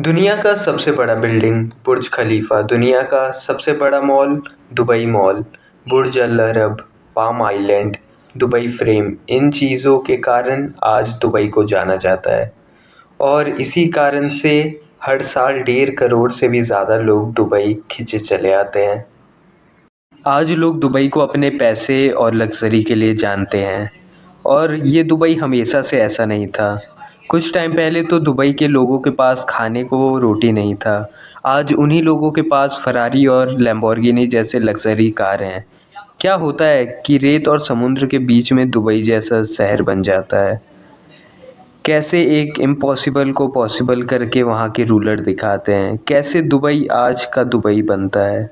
दुनिया का सबसे बड़ा बिल्डिंग बुर्ज खलीफा, दुनिया का सबसे बड़ा मॉल दुबई मॉल, बुर्ज अल अरब, पाम आइलैंड, दुबई फ्रेम, इन चीज़ों के कारण आज दुबई को जाना जाता है। और इसी कारण से हर साल 1.5 करोड़ से भी ज़्यादा लोग दुबई खिंचे चले आते हैं। आज लोग दुबई को अपने पैसे और लग्जरी के लिए जानते हैं, और ये दुबई हमेशा से ऐसा नहीं था। कुछ टाइम पहले तो दुबई के लोगों के पास खाने को रोटी नहीं था। आज उन्हीं लोगों के पास फरारी और लैम्बोर्गिनी जैसे लग्जरी कार हैं। क्या होता है कि रेत और समुद्र के बीच में दुबई जैसा शहर बन जाता है। कैसे एक इम्पॉसिबल को पॉसिबल करके वहाँ के रूलर दिखाते हैं, कैसे दुबई आज का दुबई बनता है।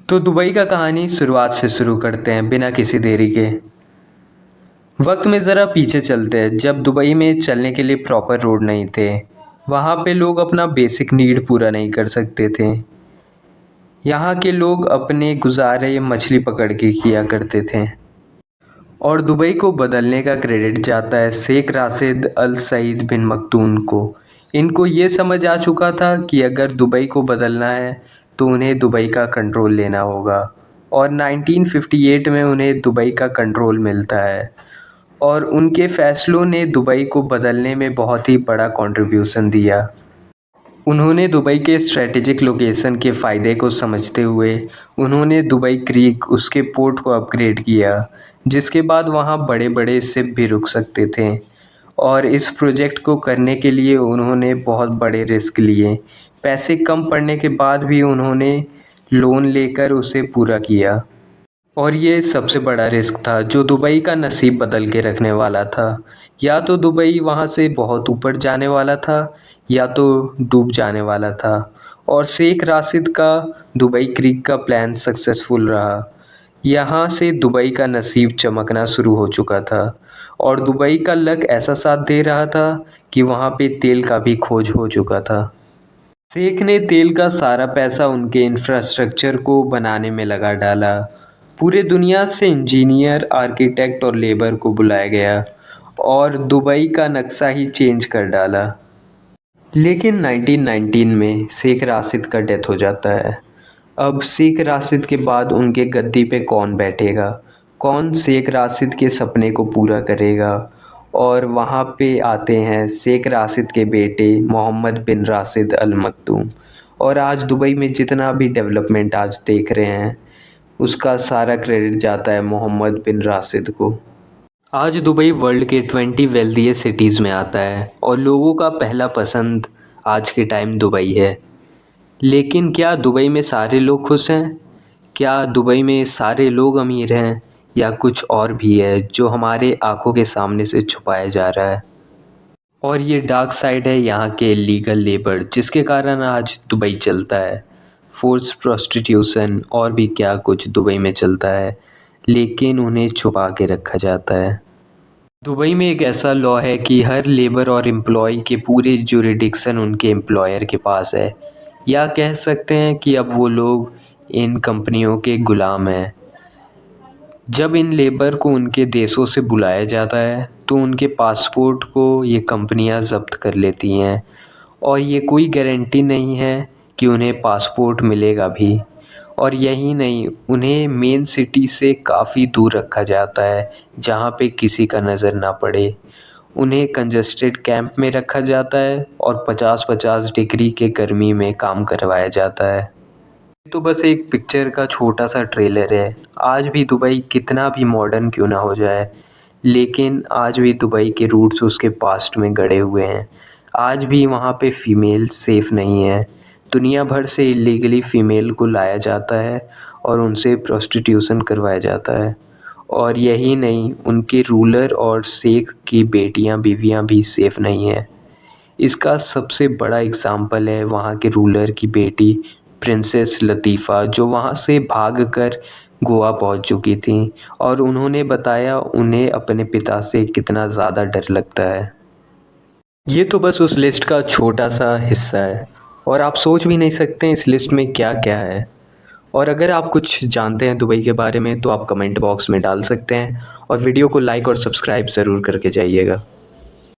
तो दुबई का कहानी शुरुआत से शुरू करते हैं बिना किसी देरी के। वक्त में ज़रा पीछे चलते हैं, जब दुबई में चलने के लिए प्रॉपर रोड नहीं थे। वहाँ पे लोग अपना बेसिक नीड पूरा नहीं कर सकते थे। यहाँ के लोग अपने गुजारे मछली पकड़ के किया करते थे। और दुबई को बदलने का क्रेडिट जाता है शेख राशिद अल सईद बिन मखदूम को। इनको ये समझ आ चुका था कि अगर दुबई को बदलना है तो उन्हें दुबई का कंट्रोल लेना होगा। और 1958 में उन्हें दुबई का कंट्रोल मिलता है, और उनके फ़ैसलों ने दुबई को बदलने में बहुत ही बड़ा कंट्रीब्यूशन दिया। उन्होंने दुबई के स्ट्रेटेजिक लोकेशन के फ़ायदे को समझते हुए उन्होंने दुबई क्रीक उसके पोर्ट को अपग्रेड किया, जिसके बाद वहाँ बड़े बड़े शिप भी रुक सकते थे। और इस प्रोजेक्ट को करने के लिए उन्होंने बहुत बड़े रिस्क लिए। पैसे कम पड़ने के बाद भी उन्होंने लोन लेकर उसे पूरा किया। और ये सबसे बड़ा रिस्क था जो दुबई का नसीब बदल के रखने वाला था। या तो दुबई वहाँ से बहुत ऊपर जाने वाला था, या तो डूब जाने वाला था। और शेख राशिद का दुबई क्रीक का प्लान सक्सेसफुल रहा। यहाँ से दुबई का नसीब चमकना शुरू हो चुका था, और दुबई का लक ऐसा साथ दे रहा था कि वहाँ पे तेल का भी खोज हो चुका था। शेख ने तेल का सारा पैसा उनके इंफ्रास्ट्रक्चर को बनाने में लगा डाला। पूरे दुनिया से इंजीनियर, आर्किटेक्ट और लेबर को बुलाया गया, और दुबई का नक्शा ही चेंज कर डाला। लेकिन 1919 में शेख राशिद का डेथ हो जाता है। अब शेख राशिद के बाद उनके गद्दी पे कौन बैठेगा, कौन शेख राशिद के सपने को पूरा करेगा। और वहाँ पे आते हैं शेख राशिद के बेटे मोहम्मद बिन राशिद अल मखदूम। और आज दुबई में जितना भी डेवलपमेंट आज देख रहे हैं, उसका सारा क्रेडिट जाता है मोहम्मद बिन राशिद को। आज दुबई वर्ल्ड के 20 वेल्दीएस्ट सिटीज़ में आता है, और लोगों का पहला पसंद आज के टाइम दुबई है। लेकिन क्या दुबई में सारे लोग खुश हैं? क्या दुबई में सारे लोग अमीर हैं, या कुछ और भी है जो हमारे आंखों के सामने से छुपाया जा रहा है? और ये डार्क साइड है यहाँ के इलीगल लेबर, जिसके कारण आज दुबई चलता है। फोर्स प्रोस्टिट्यूशन और भी क्या कुछ दुबई में चलता है, लेकिन उन्हें छुपा के रखा जाता है। दुबई में एक ऐसा लॉ है कि हर लेबर और एम्प्लॉय के पूरे जुरिडिक्शन उनके एम्प्लॉयर के पास है, या कह सकते हैं कि अब वो लोग इन कंपनियों के गुलाम हैं। जब इन लेबर को उनके देशों से बुलाया जाता है तो उनके पासपोर्ट को ये कंपनियां ज़ब्त कर लेती हैं, और ये कोई गारंटी नहीं है कि उन्हें पासपोर्ट मिलेगा भी। और यही नहीं, उन्हें मेन सिटी से काफ़ी दूर रखा जाता है जहाँ पे किसी का नज़र ना पड़े। उन्हें कंजस्टेड कैंप में रखा जाता है और 50-50 डिग्री के गर्मी में काम करवाया जाता है। तो बस एक पिक्चर का छोटा सा ट्रेलर है। आज भी दुबई कितना भी मॉडर्न क्यों ना हो जाए, लेकिन आज भी दुबई के रूट्स उसके पास्ट में गड़े हुए हैं। आज भी वहाँ पे फ़ीमेल सेफ़ नहीं है। दुनिया भर से इलीगली फ़ीमेल को लाया जाता है और उनसे प्रोस्टिट्यूशन करवाया जाता है। और यही नहीं, उनके रूलर और शेख की बेटियाँ बीवियाँ भी सेफ़ नहीं हैं। इसका सबसे बड़ा एग्ज़ाम्पल है वहाँ के रूलर की बेटी प्रिंसेस लतीफ़ा, जो वहाँ से भागकर गोवा पहुँच चुकी थी, और उन्होंने बताया उन्हें अपने पिता से कितना ज़्यादा डर लगता है। ये तो बस उस लिस्ट का छोटा सा हिस्सा है, और आप सोच भी नहीं सकते इस लिस्ट में क्या क्या है। और अगर आप कुछ जानते हैं दुबई के बारे में तो आप कमेंट बॉक्स में डाल सकते हैं, और वीडियो को लाइक और सब्सक्राइब ज़रूर करके जाइएगा।